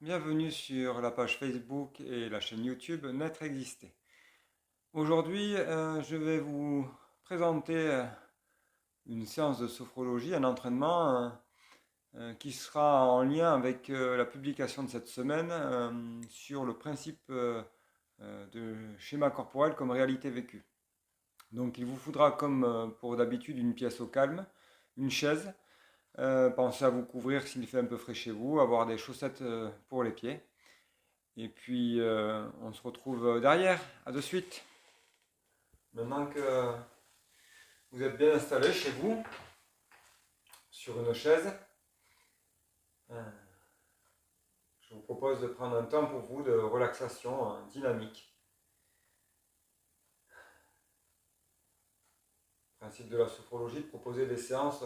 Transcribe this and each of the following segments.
Bienvenue sur la page Facebook et la chaîne YouTube Naître Exister. Aujourd'hui, je vais vous présenter une séance de sophrologie, un entraînement qui sera en lien avec la publication de cette semaine sur le principe de schéma corporel comme réalité vécue. Donc il vous faudra, comme pour d'habitude, une pièce au calme, une chaise. Pensez à vous couvrir s'il fait un peu frais chez vous, avoir des chaussettes pour les pieds. Et puis, on se retrouve derrière. À de suite. Maintenant que vous êtes bien installé chez vous, sur une chaise, je vous propose de prendre un temps pour vous de relaxation dynamique. Le principe de la sophrologie, de proposer des séances,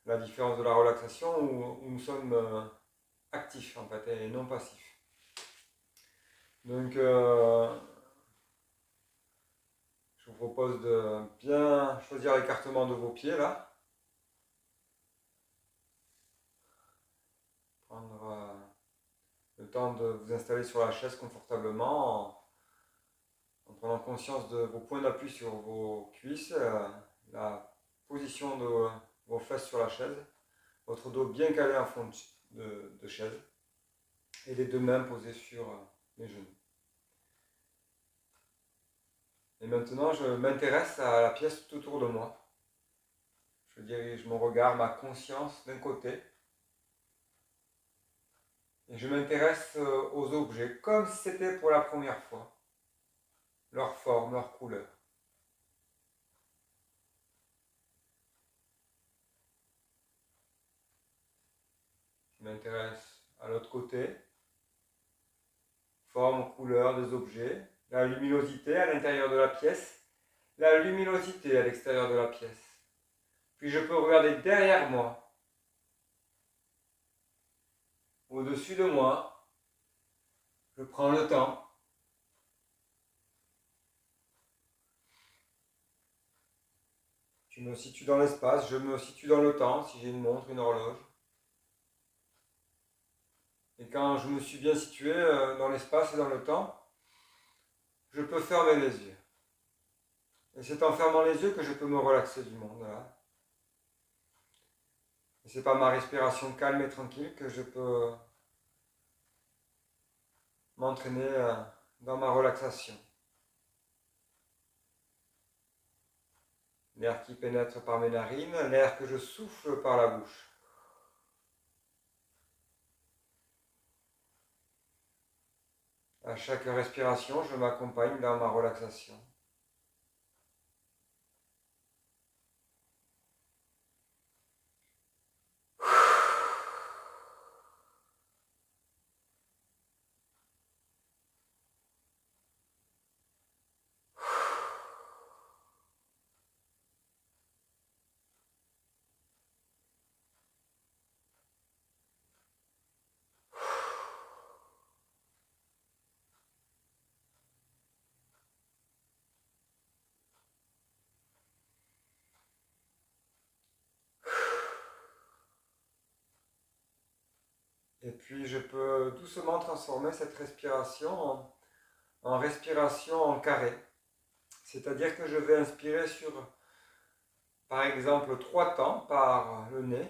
la différence de la relaxation, où nous sommes actifs en fait et non passifs. Donc, je vous propose de bien choisir l'écartement de vos pieds là. Prendre le temps de vous installer sur la chaise confortablement en prenant conscience de vos points d'appui sur vos cuisses, la position de vos fesses sur la chaise, votre dos bien calé en fond de chaise et les deux mains posées sur les genoux. Et maintenant, je m'intéresse à la pièce tout autour de moi. Je dirige mon regard, ma conscience d'un côté. Et je m'intéresse aux objets comme si c'était pour la première fois. Leur forme, leur couleur. Je m'intéresse à l'autre côté. Forme, couleur des objets. La luminosité à l'intérieur de la pièce. La luminosité à l'extérieur de la pièce. Puis je peux regarder derrière moi. Au-dessus de moi. Je prends le temps. Je me situe dans l'espace, je me situe dans le temps, si j'ai une montre, une horloge. Et quand je me suis bien situé dans l'espace et dans le temps, je peux fermer les yeux. Et c'est en fermant les yeux que je peux me relaxer du monde. Là. Et c'est par ma respiration calme et tranquille que je peux m'entraîner dans ma relaxation. L'air qui pénètre par mes narines, l'air que je souffle par la bouche. À chaque respiration, je m'accompagne dans ma relaxation. Et puis je peux doucement transformer cette respiration en respiration en carré. C'est-à-dire que je vais inspirer sur, par exemple, 3 temps par le nez,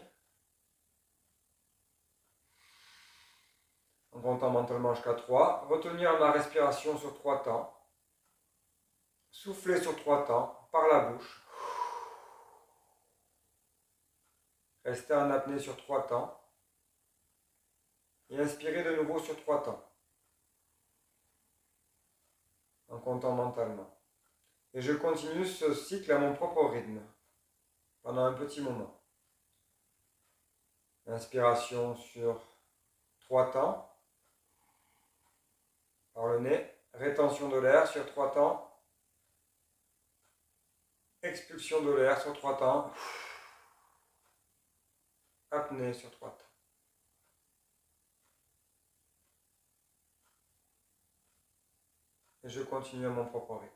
en comptant mentalement jusqu'à 3. Retenir ma respiration sur 3 temps. Souffler sur 3 temps par la bouche. Rester en apnée sur 3 temps. Et inspirer de nouveau sur 3 temps. En comptant mentalement. Et je continue ce cycle à mon propre rythme. Pendant un petit moment. Inspiration sur 3 temps. Par le nez. Rétention de l'air sur 3 temps. Expulsion de l'air sur 3 temps. Apnée sur 3 temps. Et je continue à mon propre rythme.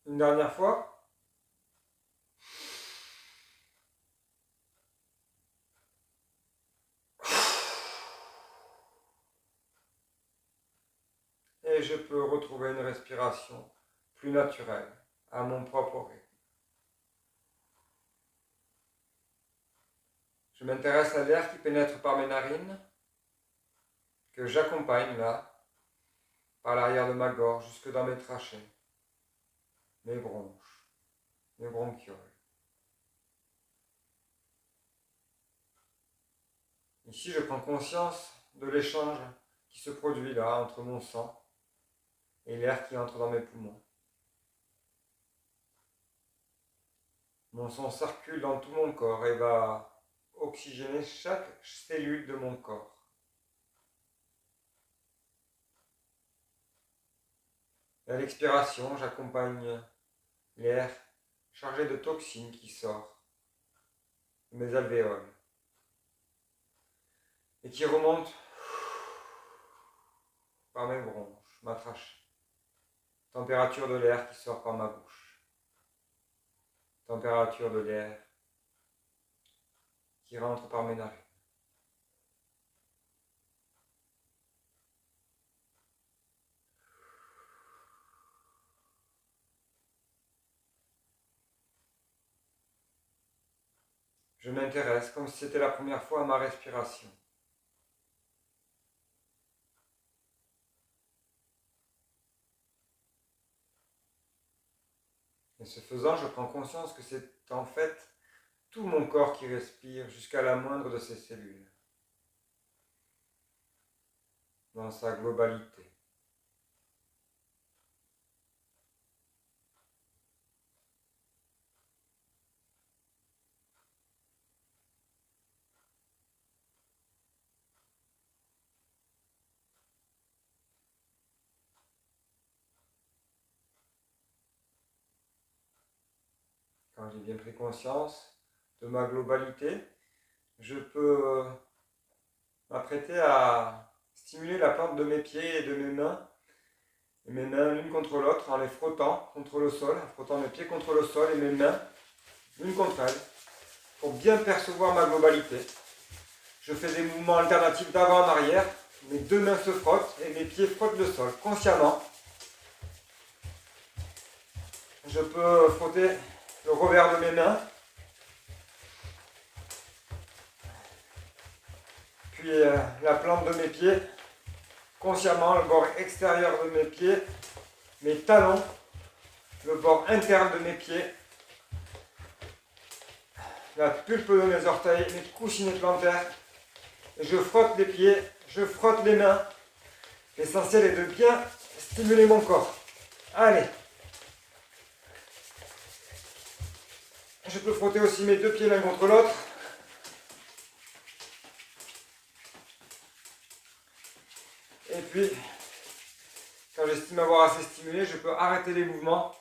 Une dernière fois. Et je peux retrouver une respiration plus naturelle, à mon propre rythme. Je m'intéresse à l'air qui pénètre par mes narines, que j'accompagne là, par l'arrière de ma gorge, jusque dans mes trachées, mes bronches, mes bronchioles. Ici, je prends conscience de l'échange qui se produit là entre mon sang et l'air qui entre dans mes poumons. Mon sang circule dans tout mon corps et va oxygéner chaque cellule de mon corps. Et à l'expiration, j'accompagne l'air chargé de toxines qui sort de mes alvéoles et qui remonte par mes bronches, ma trachée. Température de l'air qui sort par ma bouche. Température de l'air qui rentre par mes narines. Je m'intéresse comme si c'était la première fois à ma respiration. Et ce faisant, je prends conscience que c'est en fait tout mon corps qui respire jusqu'à la moindre de ses cellules, dans sa globalité. Quand j'ai bien pris conscience de ma globalité, je peux m'apprêter à stimuler la plante de mes pieds et de mes mains l'une contre l'autre en les frottant contre le sol, en frottant mes pieds contre le sol et mes mains l'une contre elles, pour bien percevoir ma globalité. Je fais des mouvements alternatifs d'avant en arrière, mes deux mains se frottent et mes pieds frottent le sol consciemment. Je peux frotter le revers de mes mains, puis la plante de mes pieds, consciemment le bord extérieur de mes pieds, mes talons, le bord interne de mes pieds, la pulpe de mes orteils, mes coussinets plantaires. Et je frotte les pieds, je frotte les mains. L'essentiel est de bien stimuler mon corps. Allez. Je peux frotter aussi mes deux pieds l'un contre l'autre. Et puis, quand j'estime avoir assez stimulé, je peux arrêter les mouvements.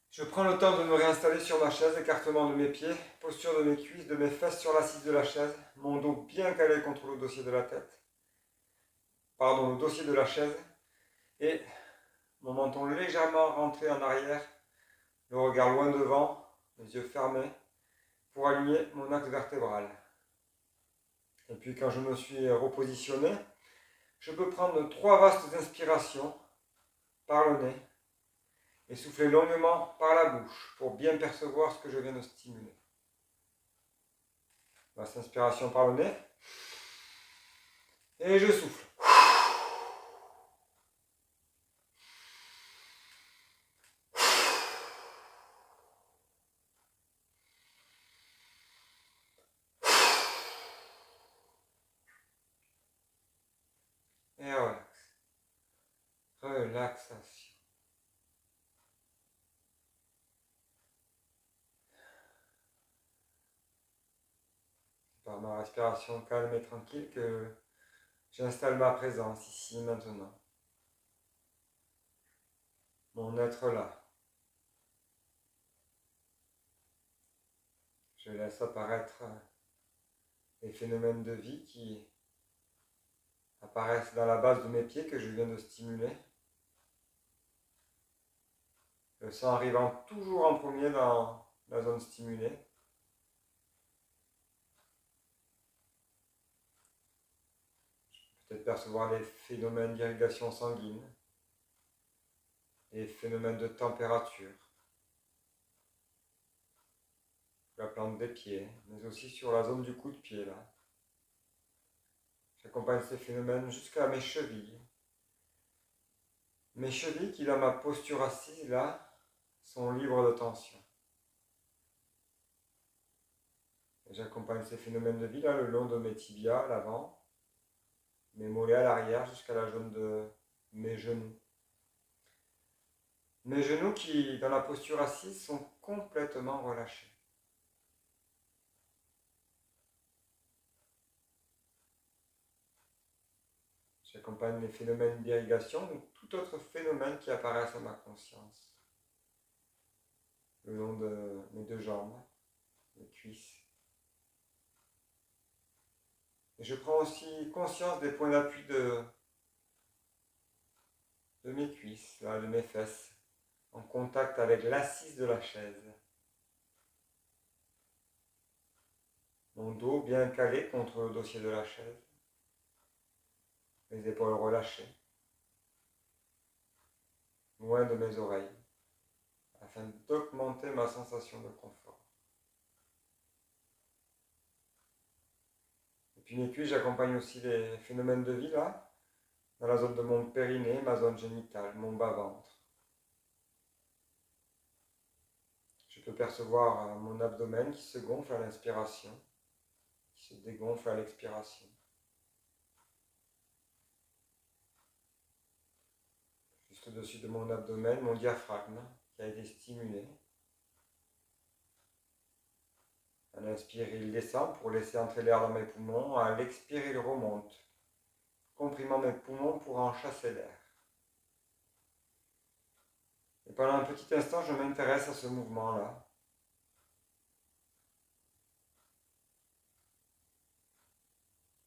Je prends le temps de me réinstaller sur ma chaise, écartement de mes pieds, posture de mes cuisses, de mes fesses sur l'assise de la chaise, mon dos bien calé contre le dossier de la tête. Pardon, le dossier de la chaise. Et mon menton légèrement rentré en arrière, le regard loin devant, les yeux fermés, pour aligner mon axe vertébral. Et puis quand je me suis repositionné, je peux prendre 3 vastes inspirations par le nez et souffler longuement par la bouche pour bien percevoir ce que je viens de stimuler. Vaste inspiration par le nez et je souffle. Et relax. Relaxation. C'est par ma respiration calme et tranquille que j'installe ma présence ici maintenant. Mon être là. Je laisse apparaître les phénomènes de vie qui apparaissent dans la base de mes pieds que je viens de stimuler. le sang arrivant toujours en premier dans la zone stimulée. Peut-être percevoir les phénomènes d'irrigation sanguine, les phénomènes de température, la plante des pieds, mais aussi sur la zone du coup de pied là. J'accompagne ces phénomènes jusqu'à mes chevilles. Mes chevilles qui, dans ma posture assise là, sont libres de tension. J'accompagne ces phénomènes de vie là le long de mes tibias à l'avant, mes mollets à l'arrière jusqu'à la zone de mes genoux. Mes genoux qui, dans la posture assise, sont complètement relâchés. J'accompagne les phénomènes d'irrigation ou tout autre phénomène qui apparaisse à ma conscience. Le long de mes deux jambes, mes cuisses. Et je prends aussi conscience des points d'appui de mes cuisses, là, de mes fesses, en contact avec l'assise de la chaise. Mon dos bien calé contre le dossier de la chaise. Mes épaules relâchées, loin de mes oreilles, afin d'augmenter ma sensation de confort. Et puis mes cuisses, j'accompagne aussi les phénomènes de vie là, dans la zone de mon périnée, ma zone génitale, mon bas-ventre. Je peux percevoir mon abdomen qui se gonfle à l'inspiration, qui se dégonfle à l'expiration. Juste au-dessus de mon abdomen, mon diaphragme qui a été stimulé. À l'inspire, il descend pour laisser entrer l'air dans mes poumons. À l'expire, il remonte, comprimant mes poumons pour en chasser l'air. Et pendant un petit instant, je m'intéresse à ce mouvement-là.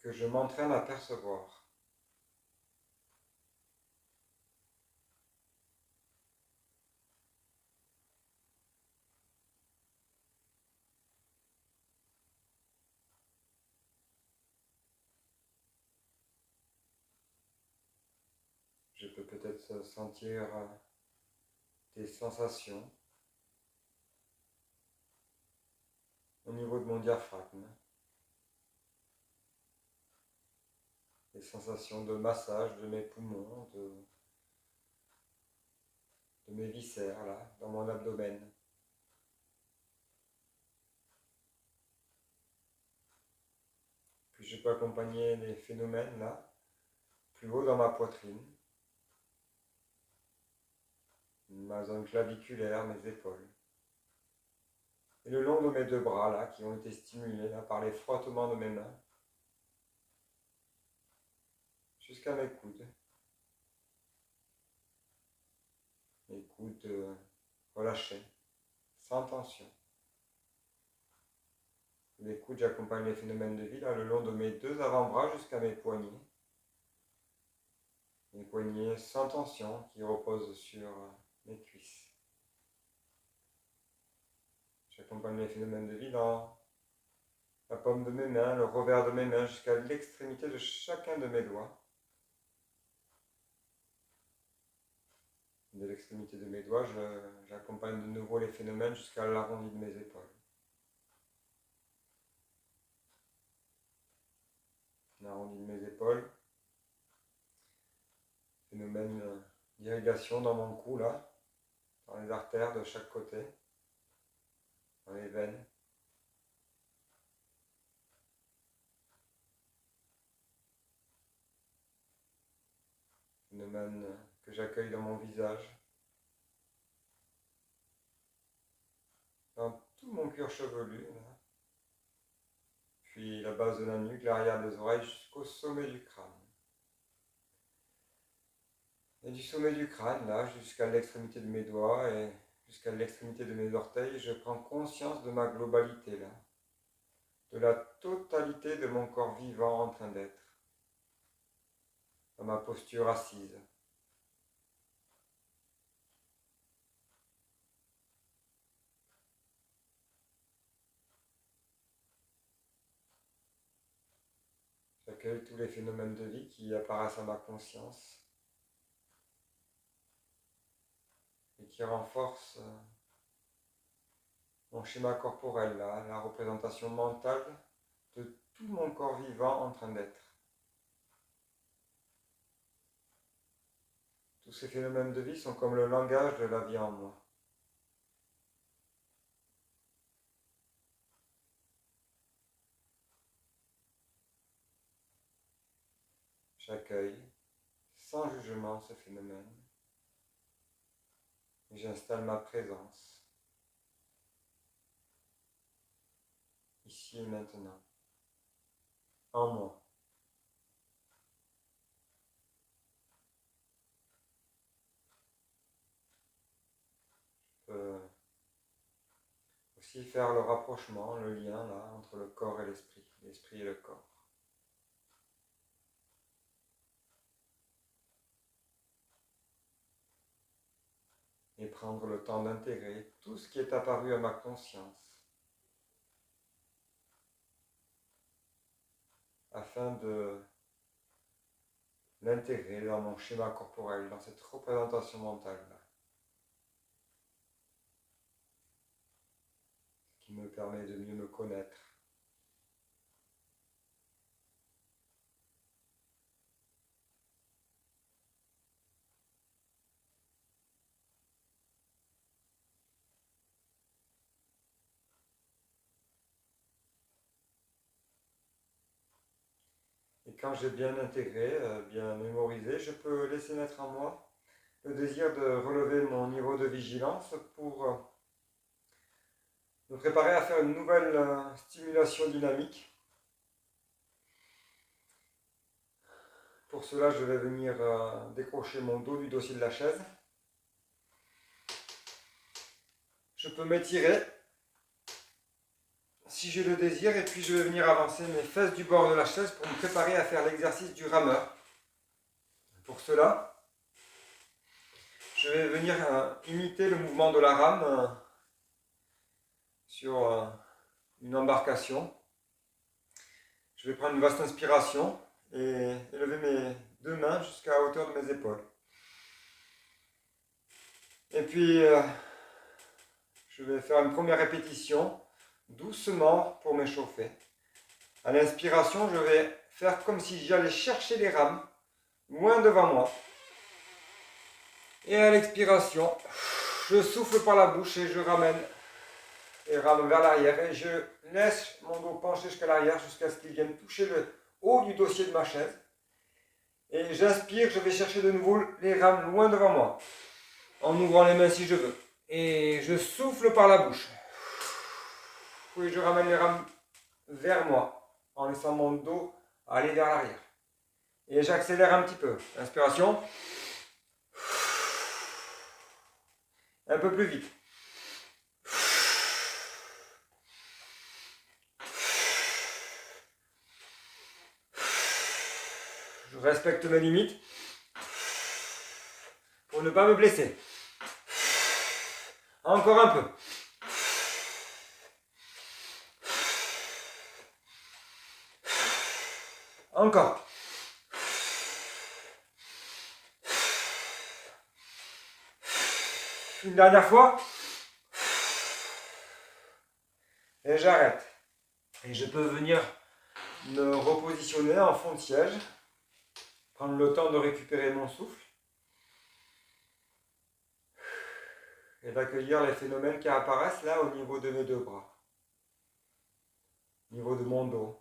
Que je m'entraîne à percevoir. Je peux peut-être sentir des sensations au niveau de mon diaphragme. Des sensations de massage de mes poumons, de mes viscères, là, dans mon abdomen. Puis je peux accompagner les phénomènes, là, plus haut dans ma poitrine, ma zone claviculaire, mes épaules. Et le long de mes deux bras, là, qui ont été stimulés, là, par les frottements de mes mains, jusqu'à mes coudes. Mes coudes relâchés, sans tension. Les coudes, j'accompagne les phénomènes de vie là, le long de mes deux avant-bras jusqu'à mes poignets. Mes poignets sans tension qui reposent sur mes cuisses. J'accompagne les phénomènes de vie dans la paume de mes mains, le revers de mes mains jusqu'à l'extrémité de chacun de mes doigts. De l'extrémité de mes doigts, j'accompagne de nouveau les phénomènes jusqu'à l'arrondi de mes épaules. L'arrondi de mes épaules. Phénomène d'irrigation dans mon cou là, dans les artères de chaque côté, dans les veines. Phénomène que j'accueille dans mon visage, dans tout mon cuir chevelu, là. Puis la base de la nuque, l'arrière des oreilles jusqu'au sommet du crâne. Et du sommet du crâne, là, jusqu'à l'extrémité de mes doigts et jusqu'à l'extrémité de mes orteils, je prends conscience de ma globalité, là, de la totalité de mon corps vivant en train d'être, dans ma posture assise. intégrer tous les phénomènes de vie qui apparaissent à ma conscience et qui renforcent mon schéma corporel, là, la représentation mentale de tout mon corps vivant en train d'être. Tous ces phénomènes de vie sont comme le langage de la vie en moi. J'accueille sans jugement ce phénomène et j'installe ma présence ici et maintenant en moi. Je peux aussi faire le rapprochement, le lien là entre le corps et l'esprit et le corps. Et prendre le temps d'intégrer tout ce qui est apparu à ma conscience afin de l'intégrer dans mon schéma corporel, dans cette représentation mentale-là, qui me permet de mieux me connaître. Et quand j'ai bien intégré, bien mémorisé, je peux laisser naître en moi le désir de relever mon niveau de vigilance pour me préparer à faire une nouvelle stimulation dynamique. Pour cela, je vais venir décrocher mon dos du dossier de la chaise. Je peux m'étirer si j'ai le désir et puis je vais venir avancer mes fesses du bord de la chaise pour me préparer à faire l'exercice du rameur. Pour cela, je vais venir imiter le mouvement de la rame sur une embarcation. Je vais prendre une vaste inspiration et élever mes deux mains jusqu'à la hauteur de mes épaules. Et puis, je vais faire une première répétition doucement pour m'échauffer. À l'inspiration, je vais faire comme si j'allais chercher les rames loin devant moi. Et à l'expiration, je souffle par la bouche et je ramène les rames vers l'arrière. Et je laisse mon dos pencher jusqu'à l'arrière jusqu'à ce qu'il vienne toucher le haut du dossier de ma chaise. Et j'inspire, je vais chercher de nouveau les rames loin devant moi, en ouvrant les mains si je veux. Et je souffle par la bouche. Puis je ramène les rames vers moi, en laissant mon dos aller vers l'arrière. Et j'accélère un petit peu. Inspiration. Un peu plus vite. Je respecte mes limites pour ne pas me blesser. Encore un peu. Encore. Une dernière fois. Et j'arrête. Et je peux venir me repositionner en fond de siège. Prendre le temps de récupérer mon souffle. Et d'accueillir les phénomènes qui apparaissent là au niveau de mes deux bras. Au niveau de mon dos.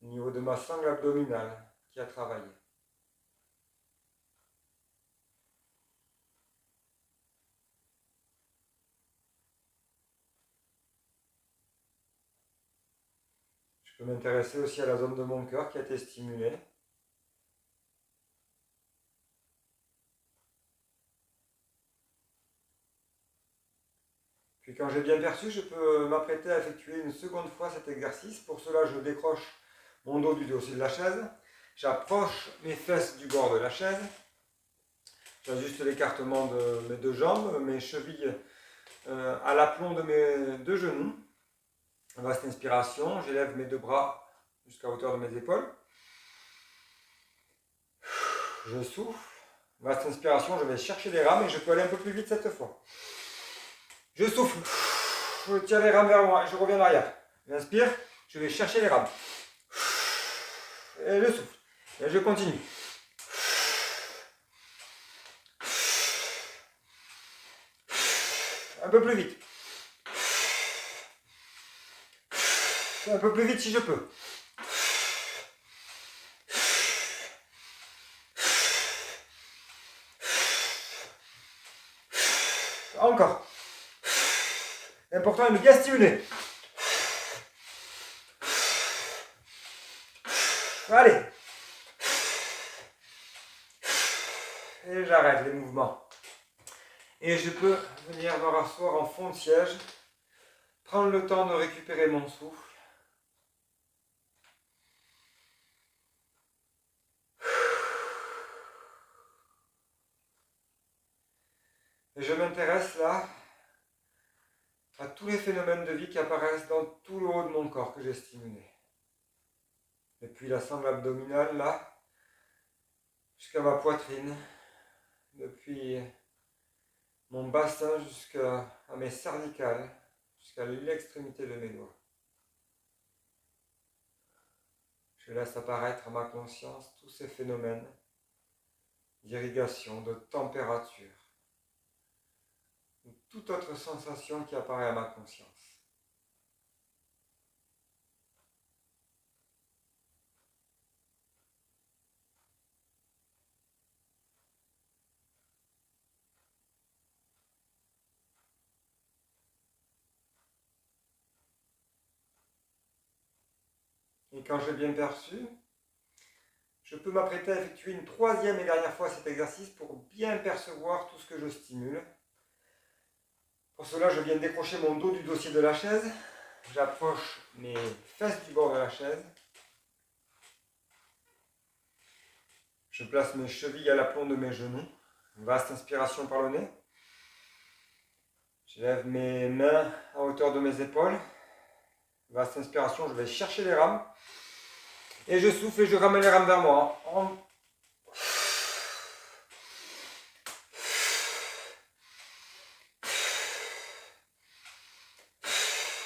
Au niveau de ma sangle abdominale qui a travaillé. Je peux m'intéresser aussi à la zone de mon cœur qui a été stimulée. Puis quand j'ai bien perçu, je peux m'apprêter à effectuer une seconde fois cet exercice. Pour cela, je décroche mon dos du dossier de la chaise. J'approche mes fesses du bord de la chaise. J'ajuste l'écartement de mes deux jambes, mes chevilles à l'aplomb de mes deux genoux. Vaste inspiration, j'élève mes deux bras jusqu'à hauteur de mes épaules. Je souffle. Vaste inspiration, je vais chercher les rames et je peux aller un peu plus vite cette fois. Je souffle. Je tire les rames vers moi et je reviens en arrière. J'inspire, je vais chercher les rames. Et je souffle. Et je continue. Un peu plus vite. Un peu plus vite si je peux. Encore. L'important est de bien stimuler. Allez. Et j'arrête les mouvements. Et je peux venir me rasseoir en fond de siège. Prendre le temps de récupérer mon souffle. Et je m'intéresse là à tous les phénomènes de vie qui apparaissent dans tout le haut de mon corps que j'ai stimulé. Depuis la sangle abdominale là, jusqu'à ma poitrine, depuis mon bassin jusqu'à mes cervicales, jusqu'à l'extrémité de mes doigts. Je laisse apparaître à ma conscience tous ces phénomènes d'irrigation, de température, ou toute autre sensation qui apparaît à ma conscience. Et quand j'ai bien perçu, je peux m'apprêter à effectuer une troisième et dernière fois cet exercice pour bien percevoir tout ce que je stimule. Pour cela, je viens décrocher mon dos du dossier de la chaise. J'approche mes fesses du bord de la chaise. Je place mes chevilles à l'aplomb de mes genoux. Vaste inspiration par le nez. Je lève mes mains à hauteur de mes épaules. Vaste inspiration, je vais chercher les rames. Et je souffle et je ramène les rames vers moi.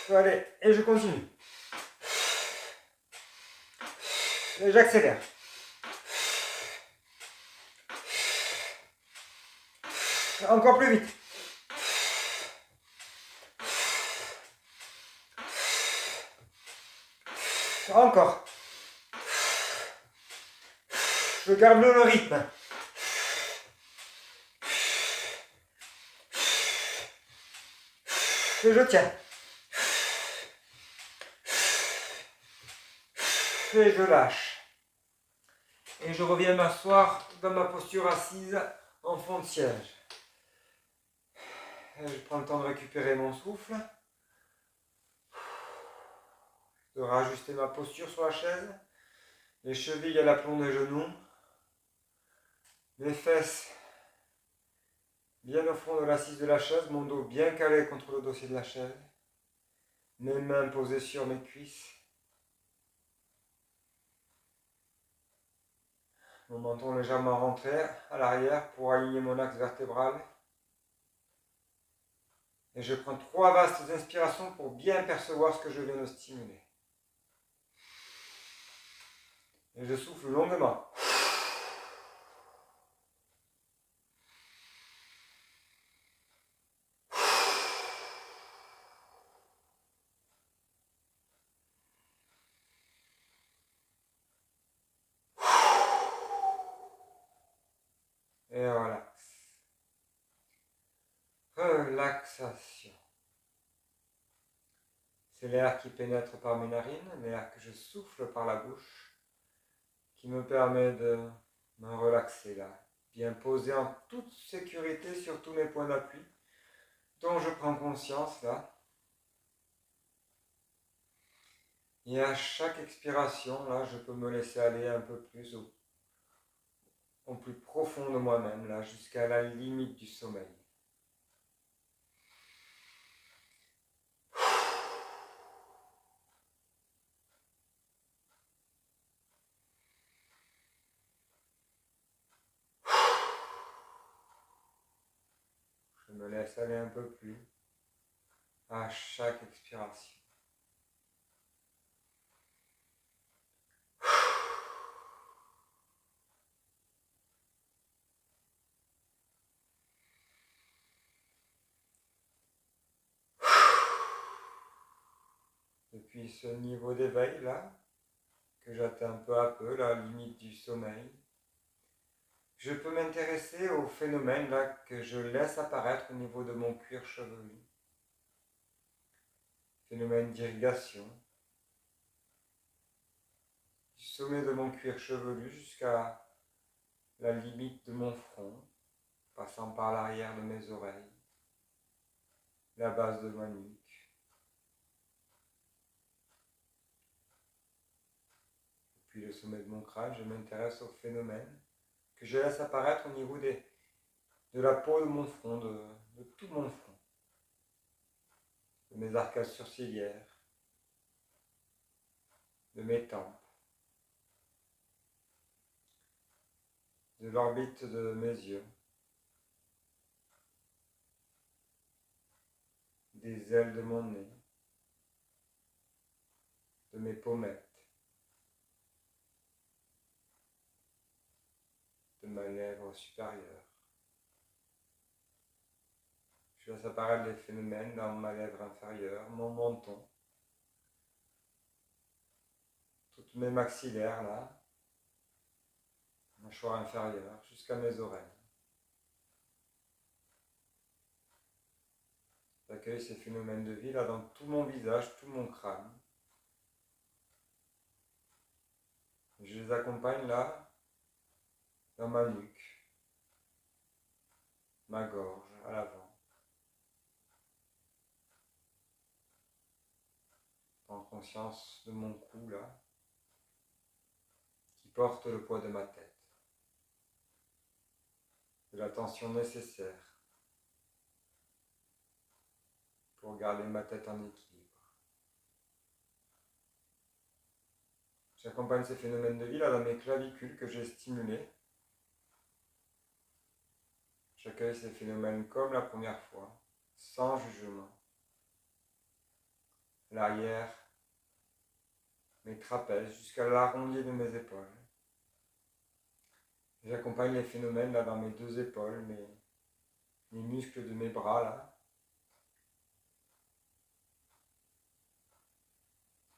Allez, et je continue. Et j'accélère. Encore plus vite. Encore. Je garde le rythme. Et je tiens. Et je lâche. Et je reviens m'asseoir dans ma posture assise en fond de siège. Et je prends le temps de récupérer mon souffle, de rajuster ma posture sur la chaise, les chevilles à l'aplomb des genoux, les fesses bien au fond de l'assise de la chaise, mon dos bien calé contre le dossier de la chaise, mes mains posées sur mes cuisses, mon menton légèrement rentré à l'arrière pour aligner mon axe vertébral. Et je prends 3 vastes inspirations pour bien percevoir ce que je viens de stimuler. Et je souffle longuement. Et relax. Relaxation. C'est l'air qui pénètre par mes narines, l'air que je souffle par la bouche, qui me permet de me relaxer là, bien posé en toute sécurité sur tous mes points d'appui, dont je prends conscience là. Et à chaque expiration, là, je peux me laisser aller un peu plus au plus profond de moi-même, là, jusqu'à la limite du sommeil. Je me laisse aller un peu plus à chaque expiration. Depuis ce niveau d'éveil là, que j'atteins peu à peu, la limite du sommeil, je peux m'intéresser aux phénomènes là que je laisse apparaître au niveau de mon cuir chevelu. Phénomène d'irrigation, du sommet de mon cuir chevelu jusqu'à la limite de mon front, passant par l'arrière de mes oreilles, la base de ma nuque, puis le sommet de mon crâne. Je m'intéresse aux phénomènes que je laisse apparaître au niveau de la peau de mon front, de tout mon front, de mes arcades sourcilières, de mes tempes, de l'orbite de mes yeux, des ailes de mon nez, de mes pommettes, de ma lèvre supérieure. Je laisse apparaître les phénomènes dans ma lèvre inférieure, mon menton, toutes mes maxillaires là, mâchoire inférieure, jusqu'à mes oreilles. J'accueille ces phénomènes de vie là dans tout mon visage, tout mon crâne. Je les accompagne là, dans ma nuque, ma gorge, à l'avant. En conscience de mon cou là, qui porte le poids de ma tête, de la tension nécessaire pour garder ma tête en équilibre. J'accompagne ces phénomènes de vie là dans mes clavicules que j'ai stimulés. J'accueille ces phénomènes comme la première fois, sans jugement. L'arrière, mes trapèzes, jusqu'à l'arrondi de mes épaules. J'accompagne les phénomènes là dans mes deux épaules, mes muscles de mes bras là,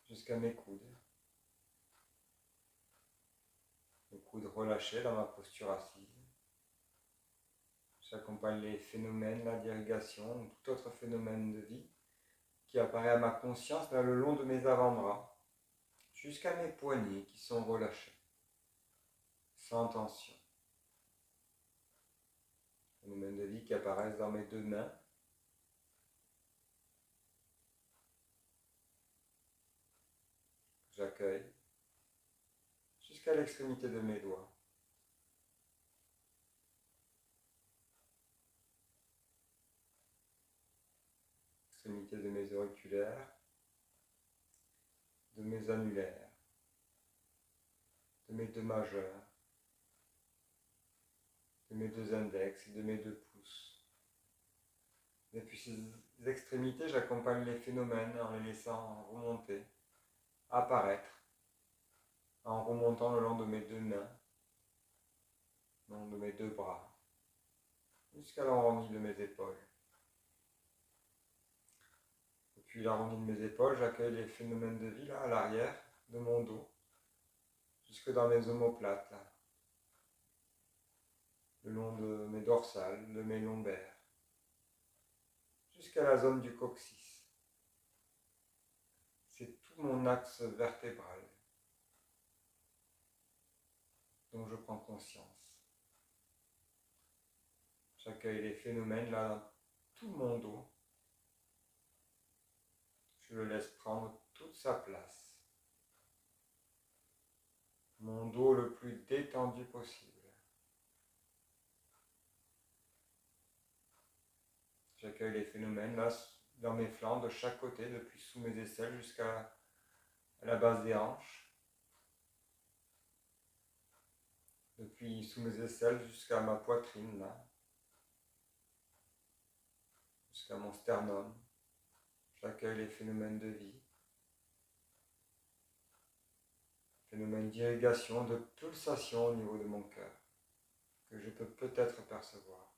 jusqu'à mes coudes. Mes coudes relâchés dans ma posture assise. J'accompagne les phénomènes là d'irrigation ou tout autre phénomène de vie qui apparaît à ma conscience là le long de mes avant-bras, jusqu'à mes poignets qui sont relâchés, sans tension. Phénomènes de vie qui apparaissent dans mes deux mains. J'accueille jusqu'à l'extrémité de mes doigts. Extrémité de mes auriculaires, de mes annulaires, de mes deux majeurs, de mes deux index et de mes deux pouces. Depuis ces extrémités, j'accompagne les phénomènes en les laissant remonter, apparaître, en remontant le long de mes deux mains, le long de mes deux bras, jusqu'à l'arrondi de mes épaules. Depuis l'arrondi de mes épaules, j'accueille les phénomènes de vie là, à l'arrière de mon dos, jusque dans mes omoplates, là, le long de mes dorsales, de mes lombaires, jusqu'à la zone du coccyx. C'est tout mon axe vertébral dont je prends conscience. J'accueille les phénomènes là dans tout mon dos. Je le laisse prendre toute sa place. Mon dos le plus détendu possible. J'accueille les phénomènes là dans mes flancs de chaque côté, depuis sous mes aisselles jusqu'à la base des hanches. Depuis sous mes aisselles jusqu'à ma poitrine là. jusqu'à mon sternum. J'accueille les phénomènes de vie, phénomènes d'irrigation, de pulsation au niveau de mon cœur, que je peux peut-être percevoir.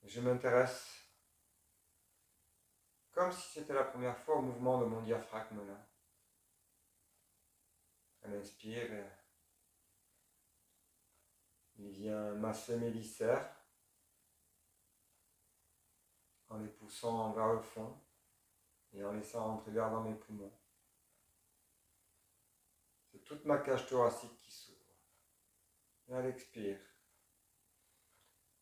Je m'intéresse, comme si c'était la première fois, au mouvement de mon diaphragme là. À l'inspire, il vient masser mes viscères en les poussant vers le fond et en laissant rentrer l'air dans mes poumons. C'est toute ma cage thoracique qui s'ouvre. Et à l'expire,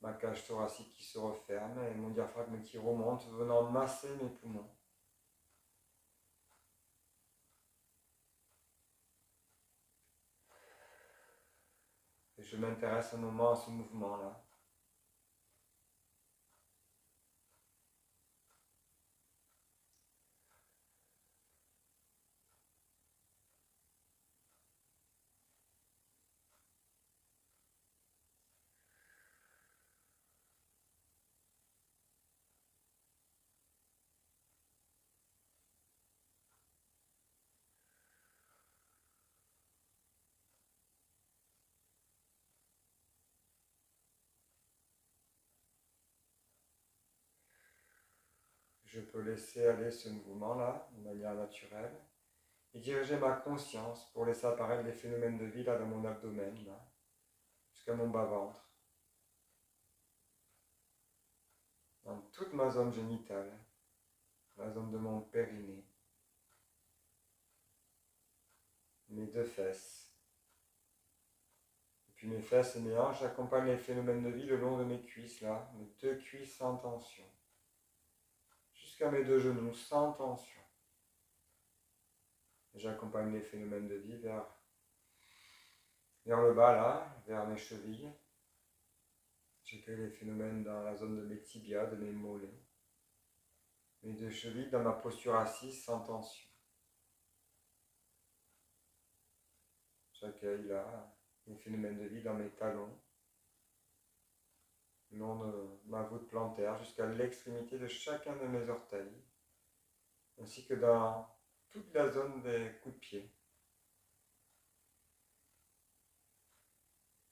ma cage thoracique qui se referme et mon diaphragme qui remonte, venant masser mes poumons. Et je m'intéresse un moment à ce mouvement-là. Je peux laisser aller ce mouvement-là de manière naturelle et diriger ma conscience pour laisser apparaître les phénomènes de vie là dans mon abdomen, là, jusqu'à mon bas-ventre, dans toute ma zone génitale, la zone de mon périnée, mes deux fesses. Et puis mes fesses et mes hanches accompagnent les phénomènes de vie le long de mes cuisses, là, mes deux cuisses sans tension, jusqu'à mes deux genoux sans tension. Et j'accompagne les phénomènes de vie vers le bas, là, vers mes chevilles. J'accueille les phénomènes dans la zone de mes tibias, de mes mollets, mes deux chevilles dans ma posture assise sans tension. J'accueille là les phénomènes de vie dans mes talons, le long de ma voûte plantaire jusqu'à l'extrémité de chacun de mes orteils, ainsi que dans toute la zone des coups de pied.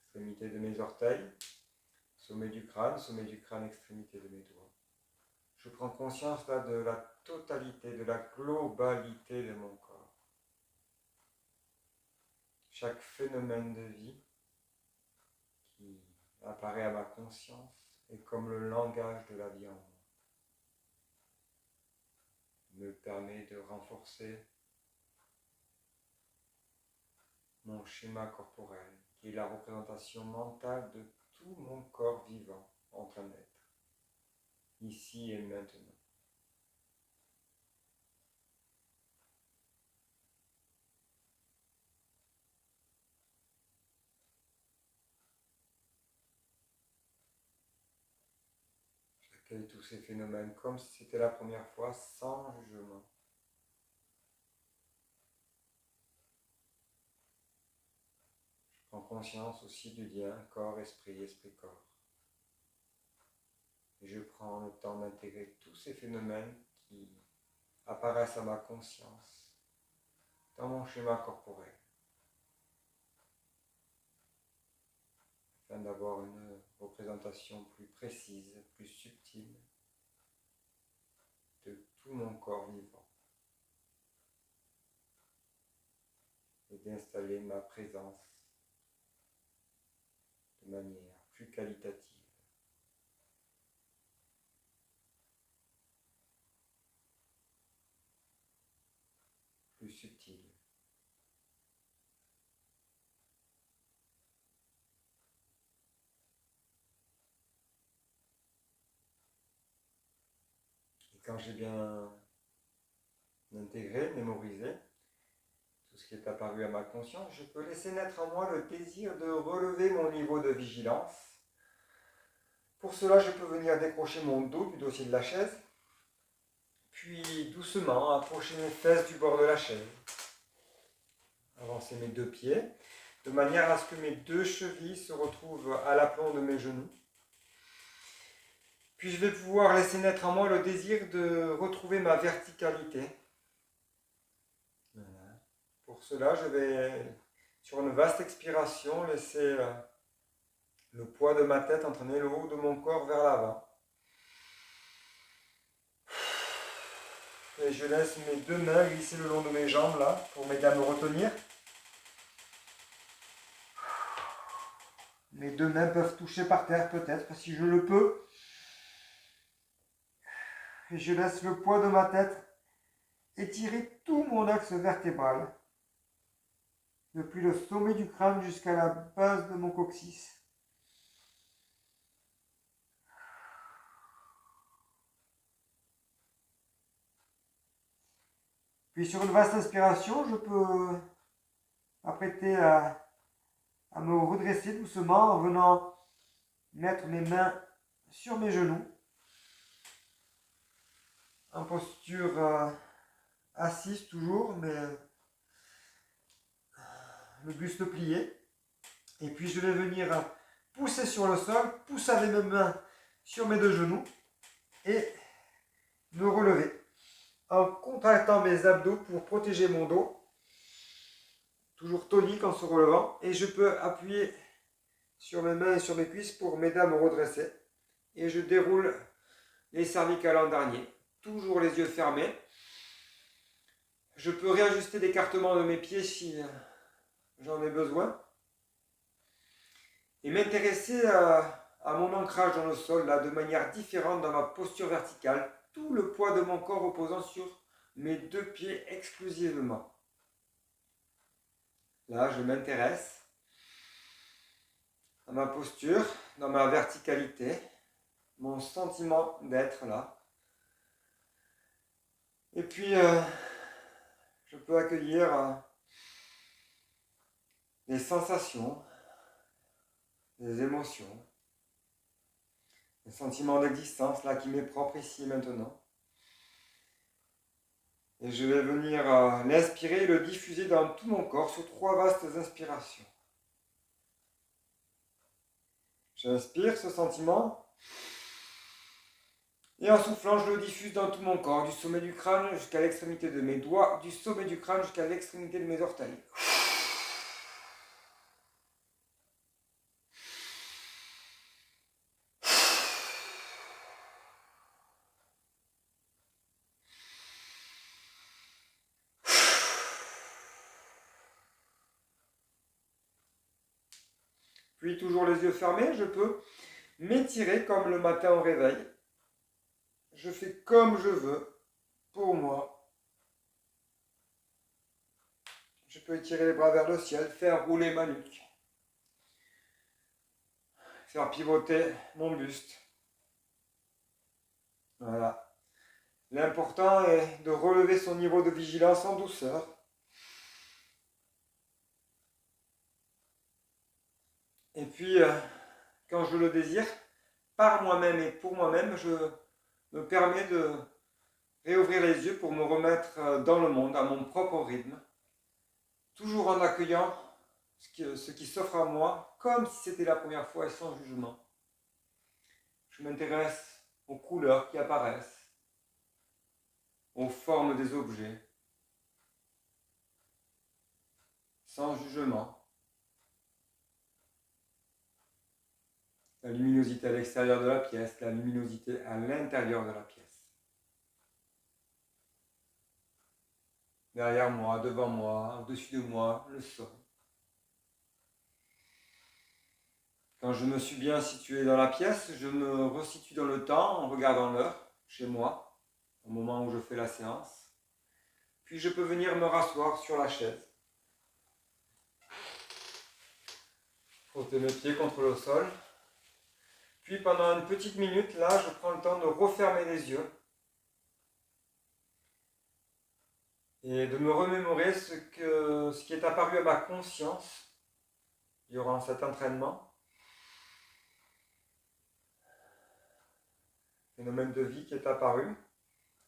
Extrémité de mes orteils, sommet du crâne, extrémité de mes doigts. Je prends conscience là de la totalité, de la globalité de mon corps. Chaque phénomène de vie qui apparaît à ma conscience est comme le langage de la vie en moi. Il me permet de renforcer mon schéma corporel, qui est la représentation mentale de tout mon corps vivant en train d'être, ici et maintenant. J'accueille tous ces phénomènes comme si c'était la première fois, sans jugement. Je prends conscience aussi du lien corps-esprit, esprit-corps. Et je prends le temps d'intégrer tous ces phénomènes qui apparaissent à ma conscience dans mon schéma corporel, afin d'avoir une représentation plus précise, plus subtile de tout mon corps vivant et d'installer ma présence de manière plus qualitative. Plus subtile. Et quand j'ai bien intégré, mémorisé tout ce qui est apparu à ma conscience, je peux laisser naître en moi le désir de relever mon niveau de vigilance. Pour cela, je peux venir décrocher mon dos du dossier de la chaise, puis doucement approcher mes fesses du bord de la chaise. Avancer mes deux pieds, de manière à ce que mes deux chevilles se retrouvent à l'aplomb de mes genoux. Puis je vais pouvoir laisser naître en moi le désir de retrouver ma verticalité. Voilà. Pour cela, je vais, sur une vaste expiration, laisser le poids de ma tête entraîner le haut de mon corps vers l'avant. Et je laisse mes deux mains glisser le long de mes jambes là, pour m'aider à me retenir. Mes deux mains peuvent toucher par terre peut-être, si je le peux. Et je laisse le poids de ma tête étirer tout mon axe vertébral, depuis le sommet du crâne jusqu'à la base de mon coccyx. Puis sur une vaste inspiration, je peux m'apprêter à me redresser doucement en venant mettre mes mains sur mes genoux, en posture assise toujours, mais le buste plié. Et puis je vais venir pousser sur le sol, pousser avec mes mains sur mes deux genoux et me relever en contractant mes abdos pour protéger mon dos, toujours tonique en se relevant, et je peux appuyer sur mes mains et sur mes cuisses pour m'aider à me redresser, et je déroule les cervicales en dernier, toujours les yeux fermés. Je peux réajuster l'écartement de mes pieds si j'en ai besoin, et m'intéresser à mon ancrage dans le sol, là, de manière différente dans ma posture verticale, tout le poids de mon corps reposant sur mes deux pieds exclusivement. Là, je m'intéresse à ma posture, dans ma verticalité, mon sentiment d'être là. Et puis, je peux accueillir des sensations, des émotions, des sentiments d'existence là qui m'est propre ici et maintenant. Et je vais venir l'inspirer et le diffuser dans tout mon corps sur 3 vastes inspirations. J'inspire ce sentiment et en soufflant, je le diffuse dans tout mon corps, du sommet du crâne jusqu'à l'extrémité de mes doigts, du sommet du crâne jusqu'à l'extrémité de mes orteils. Puis toujours les yeux fermés, je peux m'étirer comme le matin au réveil. Je fais comme je veux, pour moi. Je peux étirer les bras vers le ciel, faire rouler ma nuque, faire pivoter mon buste. Voilà. L'important est de relever son niveau de vigilance en douceur. Et puis, quand je le désire, par moi-même et pour moi-même, je me permets de réouvrir les yeux pour me remettre dans le monde, à mon propre rythme, toujours en accueillant ce qui s'offre à moi, comme si c'était la première fois et sans jugement. Je m'intéresse aux couleurs qui apparaissent, aux formes des objets, sans jugement. La luminosité à l'extérieur de la pièce, la luminosité à l'intérieur de la pièce. Derrière moi, devant moi, au-dessus de moi, le sol. Quand je me suis bien situé dans la pièce, je me resitue dans le temps en regardant l'heure, chez moi, au moment où je fais la séance. Puis je peux venir me rasseoir sur la chaise. Frotter mes pieds contre le sol. Puis pendant une petite minute, là, je prends le temps de refermer les yeux et de me remémorer ce qui est apparu à ma conscience durant cet entraînement. Phénomène de vie qui est apparu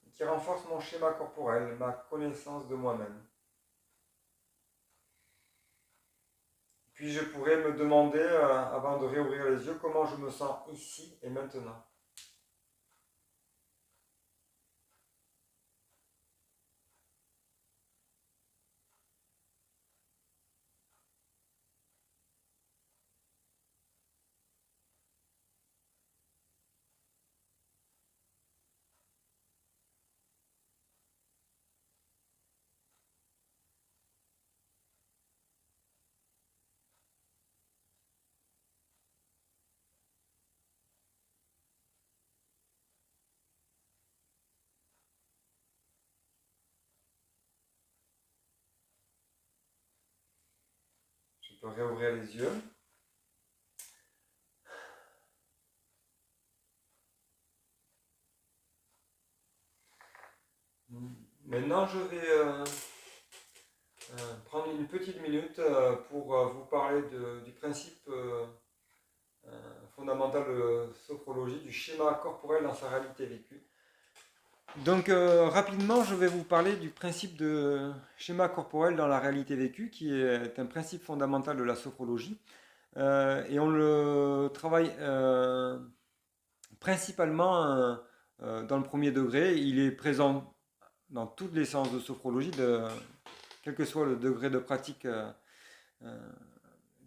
et qui renforce mon schéma corporel, ma connaissance de moi-même. Puis je pourrais me demander, avant de réouvrir les yeux, comment je me sens ici et maintenant. peux réouvrir les yeux. Maintenant, je vais prendre une petite minute pour vous parler du principe fondamental de sophrologie, du schéma corporel dans sa réalité vécue. Donc rapidement, je vais vous parler du principe de schéma corporel dans la réalité vécue, qui est un principe fondamental de la sophrologie. Et on le travaille principalement dans le premier degré. Il est présent dans toutes les séances de sophrologie, quel que soit le degré de pratique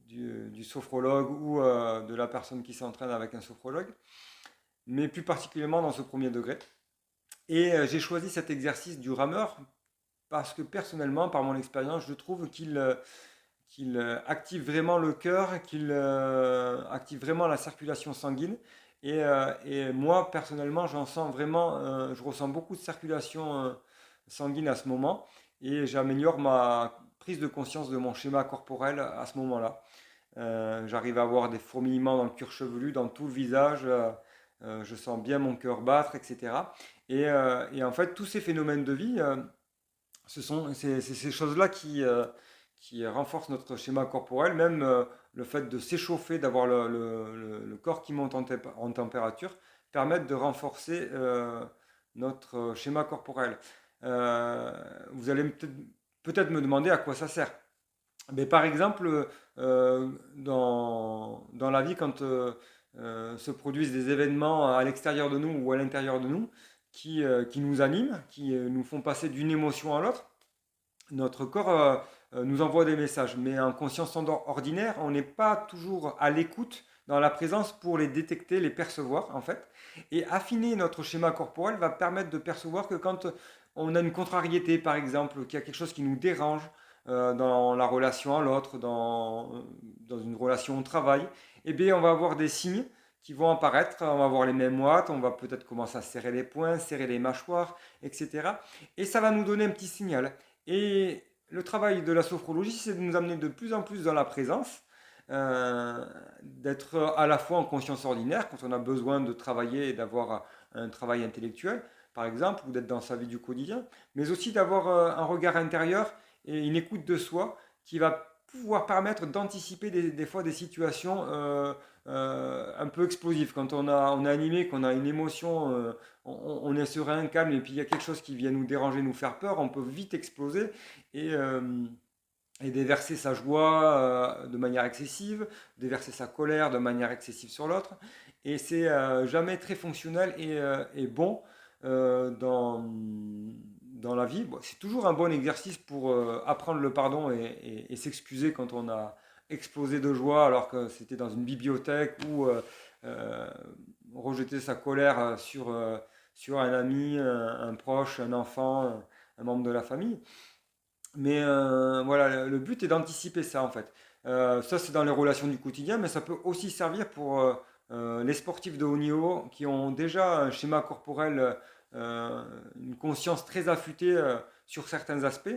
du sophrologue ou de la personne qui s'entraîne avec un sophrologue, mais plus particulièrement dans ce premier degré. Et j'ai choisi cet exercice du rameur parce que personnellement, par mon expérience, je trouve qu'il active vraiment le cœur, qu'il active vraiment la circulation sanguine. Et moi, personnellement, je ressens beaucoup de circulation sanguine à ce moment et j'améliore ma prise de conscience de mon schéma corporel à ce moment-là. J'arrive à avoir des fourmillements dans le cuir chevelu, dans tout le visage. Je sens bien mon cœur battre, etc. Et en fait, tous ces phénomènes de vie, c'est ces choses-là qui renforcent notre schéma corporel, même le fait de s'échauffer, d'avoir le corps qui monte en température, permettent de renforcer notre schéma corporel. Vous allez peut-être me demander à quoi ça sert. Mais par exemple, dans la vie, quand se produisent des événements à l'extérieur de nous ou à l'intérieur de nous qui nous animent, qui nous font passer d'une émotion à l'autre, notre corps nous envoie des messages. Mais en conscience ordinaire, on n'est pas toujours à l'écoute dans la présence pour les détecter, les percevoir en fait. Et affiner notre schéma corporel va permettre de percevoir que quand on a une contrariété par exemple, qu'il y a quelque chose qui nous dérange dans la relation à l'autre, dans une relation au travail, eh bien on va avoir des signes qui vont apparaître, on va avoir les mêmes watts, on va peut-être commencer à serrer les poings, serrer les mâchoires, etc. Et ça va nous donner un petit signal. Et le travail de la sophrologie, c'est de nous amener de plus en plus dans la présence, d'être à la fois en conscience ordinaire, quand on a besoin de travailler et d'avoir un travail intellectuel, par exemple, ou d'être dans sa vie du quotidien, mais aussi d'avoir un regard intérieur et une écoute de soi qui va pouvoir permettre d'anticiper des fois des situations un peu explosives. Quand on est animé, qu'on a une émotion, on est serein, calme, et puis il y a quelque chose qui vient nous déranger, nous faire peur, on peut vite exploser et, euh, et déverser sa joie de manière excessive, déverser sa colère de manière excessive sur l'autre. Et c'est jamais très fonctionnel et bon dans la vie. Bon, c'est toujours un bon exercice pour apprendre le pardon et s'excuser quand on a explosé de joie alors que c'était dans une bibliothèque ou euh, rejeter sa colère sur un ami, un proche, un enfant, un membre de la famille. Mais voilà, le but est d'anticiper ça en fait. Ça, c'est dans les relations du quotidien, mais ça peut aussi servir pour les sportifs de haut niveau qui ont déjà un schéma corporel, une conscience très affûtée sur certains aspects.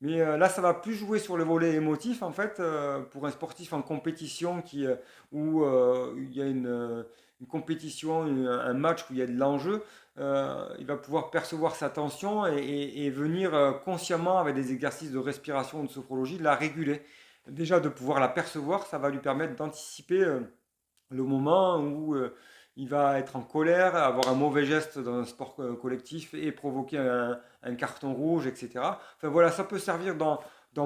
Mais là, ça va plus jouer sur le volet émotif en fait, pour un sportif en compétition où il y a une compétition, un match où il y a de l'enjeu. Il va pouvoir percevoir sa tension et venir consciemment avec des exercices de respiration ou de sophrologie la réguler. Déjà de pouvoir la percevoir, ça va lui permettre d'anticiper le moment où il va être en colère, avoir un mauvais geste dans un sport collectif et provoquer un carton rouge, etc. Enfin voilà, ça peut servir dans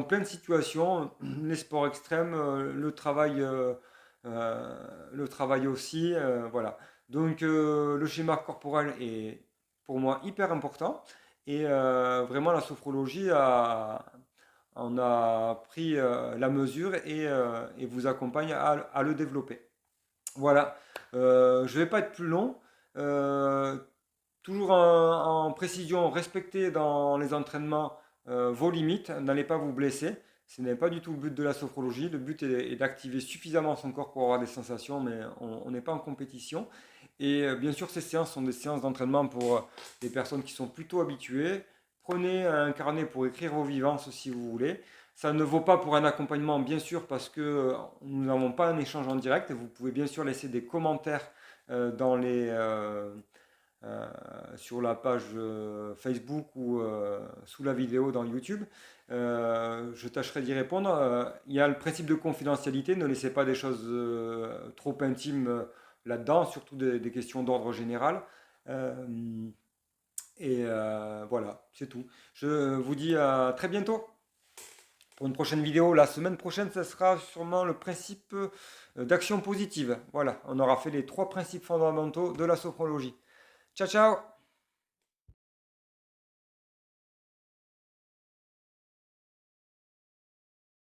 plein de situations, les sports extrêmes, le travail aussi, voilà. Donc le schéma corporel est pour moi hyper important et vraiment la sophrologie en a pris la mesure et vous accompagne à le développer. Voilà. Je ne vais pas être plus long. Euh, Toujours en précision, respectez dans les entraînements vos limites, n'allez pas vous blesser. Ce n'est pas du tout le but de la sophrologie. Le but est d'activer suffisamment son corps pour avoir des sensations, mais on n'est pas en compétition. Et bien sûr, ces séances sont des séances d'entraînement pour des personnes qui sont plutôt habituées. Prenez un carnet pour écrire vos vivances si vous voulez. Ça ne vaut pas pour un accompagnement, bien sûr, parce que nous n'avons pas un échange en direct. Vous pouvez bien sûr laisser des commentaires dans euh, sur la page Facebook ou sous la vidéo dans YouTube. Je tâcherai d'y répondre. Il y a le principe de confidentialité. Ne laissez pas des choses trop intimes là-dedans, surtout des questions d'ordre général. Euh, voilà, c'est tout. Je vous dis à très bientôt pour une prochaine vidéo. La semaine prochaine, ça sera sûrement le principe d'action positive. Voilà, on aura fait les 3 principes fondamentaux de la sophrologie. Ciao, ciao!